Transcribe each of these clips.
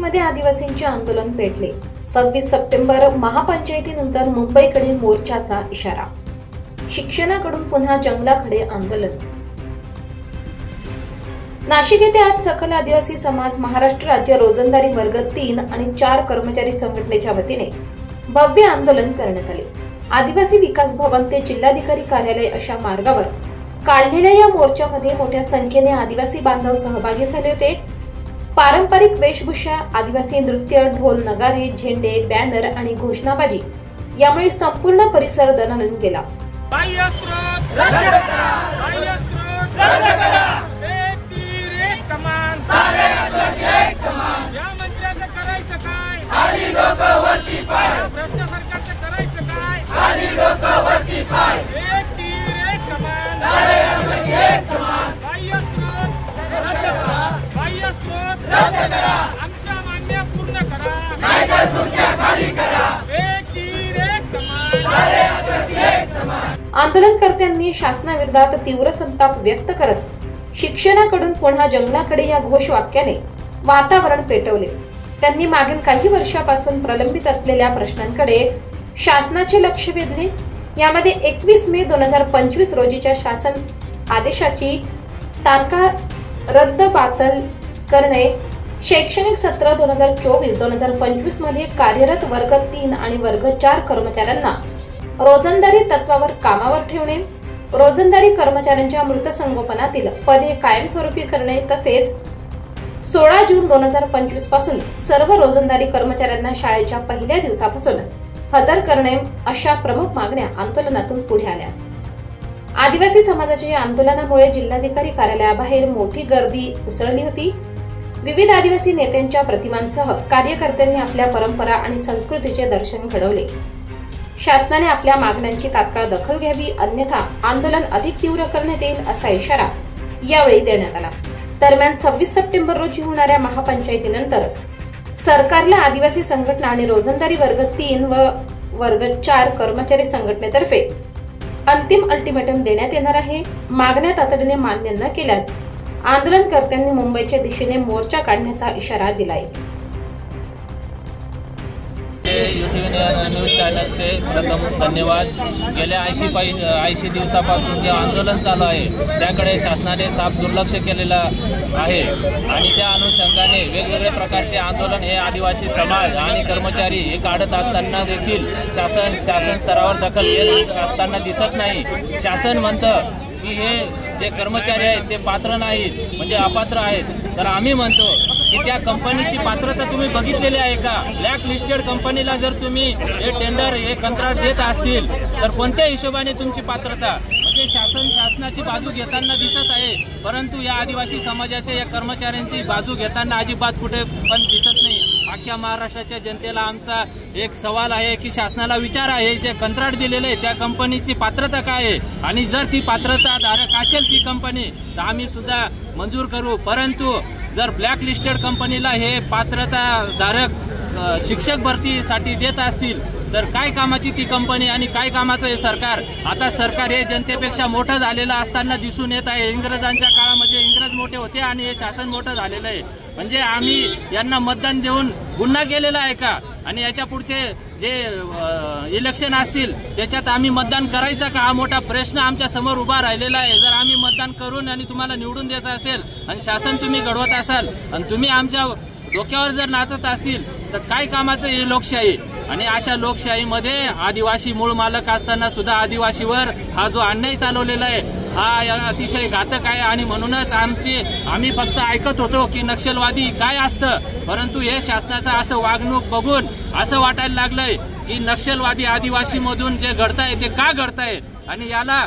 मध्ये आदिवासींचे आंदोलन पेटले। 26 सप्टेंबर महापंचायतीनंतर मुंबईकडे मोर्चाचा इशारा। शिक्षणाकडून पुन्हा जंगलाकडे आंदोलन। नाशिक येथे आज सकल आदिवासी समाज महाराष्ट्र राज्य रोजंदारी वर्ग 3 आणि 4 कर्मचारी संघटनेच्या वतीने भव्य आंदोलन करण्यात आले। आदिवासी विकास भवन ते जिल्हाधिकारी कार्यालय अशा मार्गावर काढलेल्या या मोर्चामध्ये मोठ्या संख्येने आदिवासी बांधव सहभागी झाले होते। पारंपरिक वेशभूषा, आदिवासी नृत्य, ढोल नगारे, झेंडे, बॅनर आणि घोषणाबाजी यामुळे संपूर्ण परिसर दणाणून गेला। आंदोलनकर्त्यांनी शासनाविरोधात तीव्र संताप व्यक्त करत शिक्षणाकडून पुन्हा जंगलाकडे या घोषवाक्याने वातावरण पेटवले। त्यांनी मागील काही वर्षापासून प्रलंबित असलेल्या प्रश्नांकडे शासनाचे लक्ष वेधले। यामध्ये 21 मे 2025 रोजीच्या शासन आदेशाची तात्काळ रद्दबातल करणे, शैक्षणिक सत्र 2024-2025 मध्ये कार्यरत वर्ग 3 आणि वर्ग 4 कर्मचाऱ्यांना रोजंदारी तत्वावर कामावर ठेवणे, रोजंदारी कर्मचाऱ्यांच्या मृत संगोपनातील पदे कायमस्वरूपी करणे तसेच 16 जून 2025 पासून सर्व रोजंदारी कर्मचाऱ्यांना शाळेच्या पहिल्या दिवसापासून हजर करणे अशा प्रमुख मागण्या आंदोलनातून पुढे आल्या। आदिवासी समाजाच्या या आंदोलनामुळे जिल्हाधिकारी कार्यालयाबाहेर मोठी गर्दी उसळली होती। विविध आदिवासी नेत्यांच्या प्रतिमांसह कार्यकर्त्यांनी आपल्या परंपरा आणि संस्कृतीचे दर्शन घडवले। शासनाने आपल्या मागण्यांची तात्काळ दखल घ्यावी, अन्यथा आंदोलन अधिक तीव्र करण्यात येईल असा इशारा यावेळी देण्यात आला। दरम्यान 26 सप्टेंबर रोजी होणाऱ्या महापंचायतीनंतर सरकारला आदिवासी संघटना आणि रोजंदारी वर्ग 3 व वर्ग 4 कर्मचारी संघटनेतर्फे अंतिम अल्टिमेटम देण्यात येणार आहे। मागण्या तातडीने मान्य न केल्यास आंदोलनकर्त्यांनी मुंबईच्या दिशेने मोर्चा काढण्याचा इशारा दिलाय। न्यूज चॅनलचे प्रथम धन्यवाद। गेल्या 80 दिवसापासून जे आंदोलन चालू आहे त्याकडे शासनाने साफ दुर्लक्ष केलेलं आहे आणि त्या अनुषंगाने वेगवेगळ्या प्रकारचे आंदोलन हे आदिवासी समाज आणि कर्मचारी हे काढत असताना देखील शासन स्तरावर दखल घेत असताना दिसत नाही। शासन म्हणतं की हे जे कर्मचारी आहेत ते पात्र नाहीत, म्हणजे अपात्र आहेत। तर आम्ही म्हणतो की त्या कंपनीची पात्रता तुम्ही बघितलेली आहे का? ब्लॅक लिस्टेड कंपनीला जर तुम्ही हे टेंडर हे कंत्राट देत असतील तर कोणत्या हिशोबाने तुमची पात्रता? म्हणजे शासनाची बाजू घेताना दिसत आहे, परंतु या आदिवासी समाजाच्या या कर्मचाऱ्यांची बाजू घेताना अजिबात कुठे पण दिसत नाही। अख्ख्या महाराष्ट्राच्या जनतेला आमचा एक सवाल आहे की शासनाला विचार आहे, जे कंत्राट दिलेले आहे त्या कंपनीची पात्रता काय आहे आणि जर ती पात्रता धारक असेल ती कंपनी तर आम्ही सुद्धा मंजूर करू। परंतु जर ब्लॅक लिस्टेड कंपनीला हे पात्रता धारक शिक्षक भरतीसाठी देत असतील तर काय कामाची ती कंपनी आणि काय कामाचं हे सरकार? आता सरकार हे जनतेपेक्षा मोठं झालेलं असताना दिसून येत आहे। इंग्रजांच्या काळामध्ये इंग्रज मोठे होते आणि हे शासन मोठं झालेलं आहे। म्हणजे आम्ही यांना मतदान देऊन गुन्हा केलेला आहे का? आणि याच्या पुढचे जे इलेक्शन असतील त्याच्यात आम्ही मतदान करायचं का? हा मोठा प्रश्न आमच्या समोर उभा राहिलेला आहे। जर आम्ही मतदान करून आणि तुम्हाला निवडून देत असेल आणि शासन तुम्ही घडवत असाल आणि तुम्ही आमच्या डोक्यावर जर नाचत असतील तर काय कामाचं हे लोकशाही? आणि अशा लोकशाहीमध्ये आदिवासी मूळ मालक असताना सुद्धा आदिवासीवर हा जो अन्याय चालवलेला आहे हा अतिशय घातक आहे। आणि म्हणूनच आम्ही फक्त ऐकत होतो की नक्षलवादी काय असतं, परंतु हे शासनाचं असं वागणूक बघून असं वाटायला लागलंय की नक्षलवादी आदिवासी मधून जे घडताय ते का घडताय आणि याला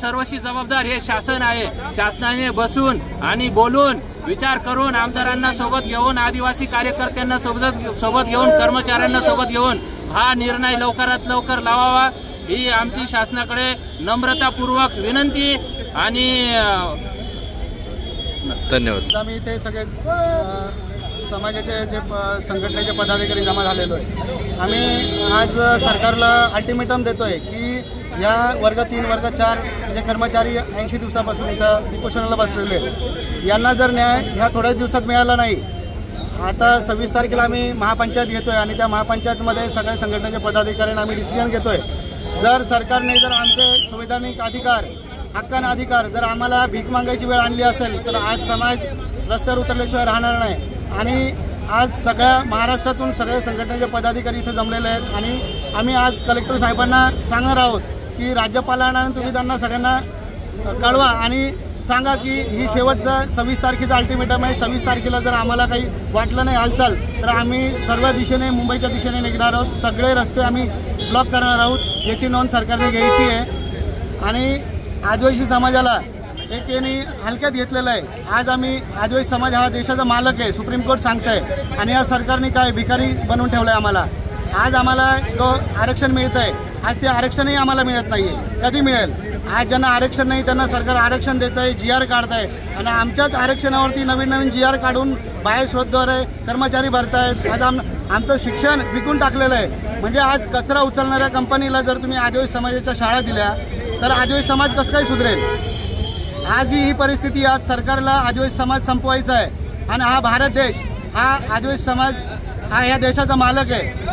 सर्वस्वी जबाबदार हे शासन आहे। शासनाने बसून आणि बोलून विचार करून आमदारांना सोबत घेऊन, आदिवासी कार्यकर्त्यांना सोबत घेऊन, कर्मचाऱ्यांना सोबत घेऊन हा निर्णय लवकरात लवकर लावावा ही आमची शासनाकडे नम्रतापूर्वक विनंती। आणि धन्यवाद। आम्ही इथे सगळे समाजाचे जे संघटनेचे पदाधिकारी जमा झालेलो आहे। आम्ही आज सरकारला अल्टिमेटम देतोय की या वर्ग 3 वर्ग 4 जे कर्मचारी 80 दिवसापासून इथं उपोषणाला बसलेले यांना जर न्याय ह्या थोड्याच दिवसात मिळाला नाही आता 26 तारखेला आम्ही महापंचायत घेतोय आणि त्या महापंचायतमध्ये सगळ्या संघटनेच्या पदाधिकाऱ्यांना आम्ही डिसिजन घेतोय। जर सरकारने जर आमचे संवैधानिक अधिकार, हक्काने अधिकार जर आम्हाला भीक मागायची वेळ आणली असेल तर आज समाज रस्त्यावर उतरल्याशिवाय राहणार नाही। आणि आज सगळ्या महाराष्ट्रातून सगळे संघटनेचे पदाधिकारी इथे जमलेले आहेत आणि आम्ही आज कलेक्टर साहेबांना सांगणार आहोत की राज्यपालांना तुम्ही त्यांना सगळ्यांना कळवा आणि सांगा की ही शेवटचं 26 तारखेचं अल्टिमेटम आहे। 26 तारखेला जर आम्हाला काही वाटलं नाही हालचाल तर आम्ही सर्व दिशेने मुंबईच्या दिशेने निघणार आहोत। सगळे रस्ते आम्ही ब्लॉक करणार आहोत, याची नोंद सरकारने घ्यायची आहे। आणि आदिवासी समाजाला एक याने हलक्यात घेतलेलं आहे। आज आम्ही आदिवासी समाज हा देशाचा मालक आहे, सुप्रीम कोर्ट सांगतंय आणि या सरकारने काय भिकारी बनवून ठेवलं आहे आम्हाला। आज आम्हाला जो आरक्षण मिळत आहे आज ते आरक्षणही आम्हाला मिळत नाही आहे, कधी मिळेल? आज ज्यांना आरक्षण नाही त्यांना सरकार आरक्षण देत आहे, GR काढत आहे आणि आमच्याच आरक्षणावरती नवीन GR काढून बाहेर शोधद्वारे कर्मचारी भरतायत। आज आमचं शिक्षण विकून टाकलेलं आहे। म्हणजे आज कचरा उचलणाऱ्या कंपनीला जर तुम्ही आदिवासी समाजाच्या शाळा दिल्या तर आदिवासी समाज कसं काय सुधरेल? आज ही परिस्थिती, आज सरकारला आदिवासी समाज संपवायचा आहे आणि हा भारत देश हा आदिवासी समाज हा या देशाचा मालक आहे।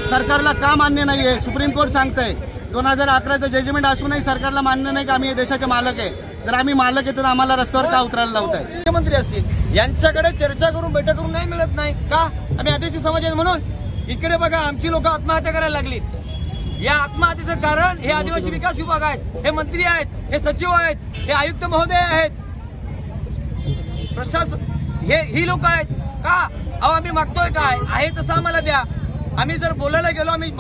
सरकारला का मान्य नाही आहे? सुप्रीम कोर्ट सांगतंय 2011चं जजमेंट असूनही सरकारला मान्य नाही की आम्ही या देशाचे मालक आहे। जर आम्ही मालक आहे तर आम्हाला रस्त्यावर का उतरायला लावत आहे? मुख्यमंत्री असतील यांच्याकडे चर्चा करून बैठक करून नाही मिळत नाही का? आम्ही आदिवासी समाज आहे म्हणून इकडे बघा आमची लोक आत्महत्या करायला लागली। या आत्महत्येचं कारण हे आदिवासी विकास विभाग आहेत, हे मंत्री आहेत, हे सचिव आहेत, हे आयुक्त महोदय आहेत, प्रशासन ही लोक आहेत का? अहो आम्ही मागतोय काय आहे तसं आम्हाला द्या। आम्ही जर बोलायला गेलो आम्ही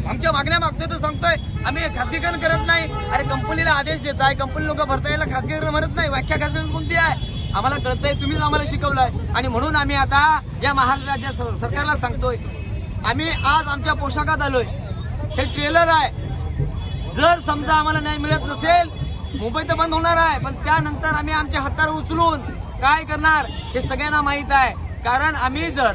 आमच्या मागण्या मागतोय तर सांगतोय आम्ही खासगीकरण करत नाही। अरे कंपनीला आदेश देत आहे, कंपनी लोक भरता यायला खासगीकरण म्हणत नाही। व्याख्या खासगीकरण कोणती आहे आम्हाला कळतंय, तुम्हीच आम्हाला शिकवलंय। आणि म्हणून आम्ही आता या महाराष्ट्राच्या सरकारला सांगतोय आम्ही आज आमच्या पोशाखात आलोय, हे ट्रेलर आहे। जर समजा आम्हाला नाही मिळत नसेल मुंबई तर बंद होणार आहे, पण त्यानंतर आम्ही आमच्या हातावर उचलून काय करणार हे सगळ्यांना माहित आहे। कारण आम्ही जर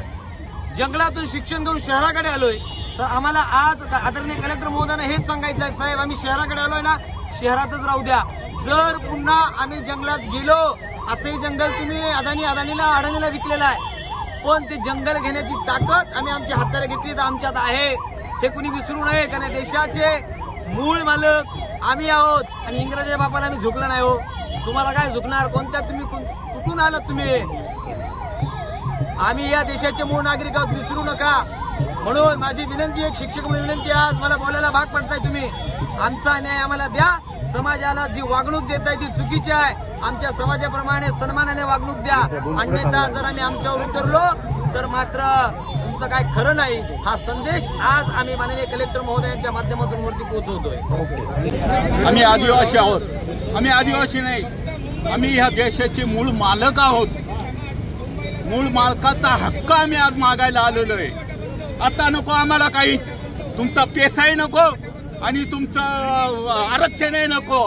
जंगलातून शिक्षण घेऊन शहराकडे आलोय तर आम्हाला आज आदरणीय कलेक्टर महोदयांना हेच सांगायचं आहे, साहेब आम्ही शहराकडे आलोय ना, शहरातच राहू द्या। जर पुन्हा आम्ही जंगलात गेलो, असे जंगल तुम्ही अडाणीला विकलेलं आहे, पण ते जंगल घेण्याची ताकद आम्ही आमच्या हाताला घेतली तर आमच्यात आहे, हे कुणी विसरू नये। कारण देशाचे मूळ मालक आम्ही आहोत आणि इंग्रजाच्या बापाला आम्ही झुकलो नाही हो। तुम्हाला काय झुकणार? कोणत्या तुम्ही कुठून आलात तुम्ही? आम्ही या देशाचे मूळ नागरिक आहोत, विसरू नका। म्हणून माझी विनंती, एक शिक्षक म्हणून विनंती, आज मला बोलायला भाग पडताय तुम्ही, आमचा न्याय आम्हाला द्या। समाजाला जी वागणूक देताय ती चुकीची आहे, आमच्या समाजाप्रमाणे सन्मानाने वागणूक द्या, अन्यथा जर आम्ही आमच्यावर उतरलो तर मात्र तुमचं काय खरं नाही। हा संदेश आज आम्ही माननीय कलेक्टर महोदयांच्या माध्यमातून वरती पोहोचवतोय। आम्ही आदिवासी आहोत, आम्ही आदिवासी नाही, आम्ही ह्या देशाचे मूळ मालक आहोत। मूळ मालकाचा हक्क आम्ही आज मागायला आलेलो आहे। आता नको आम्हाला काही, तुमचा पैसाही नको आणि तुमचं आरक्षणही नको।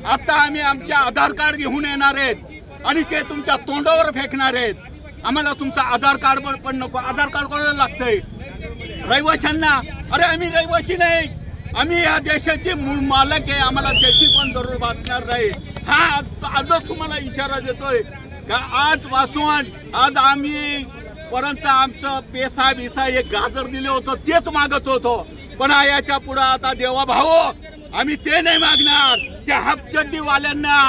आता आम्ही आमचे आधार कार्ड घेऊन येणार आहेत आणि ते तुमच्या तोंडावर फेकणार आहेत। आम्हाला तुमचा आधार कार्ड पण नको। आधार कार्ड कोणाला लागतंय? रहिवाशांना। अरे आम्ही रहिवासी नाही, आम्ही या देशाचे मूळ मालक आहे, आम्हाला त्याची पण जरूर भासणार नाही। हा आजच तुम्हाला इशारा देतोय का आजपासून आज आम्ही परंतु आमचं पैसा बिसा एक गाजर दिलं होतं तेच मागत होतो, पण याच्या पुढे आता देवा भाऊ आम्ही ते नाही मागणार। त्या हापचड्डीवाल्यांना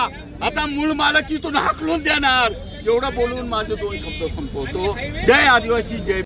आता मूळ मालकीतून हाकलून देणार। एवढं बोलून माझे 2 शब्द संपवतो। जय आदिवासी, जय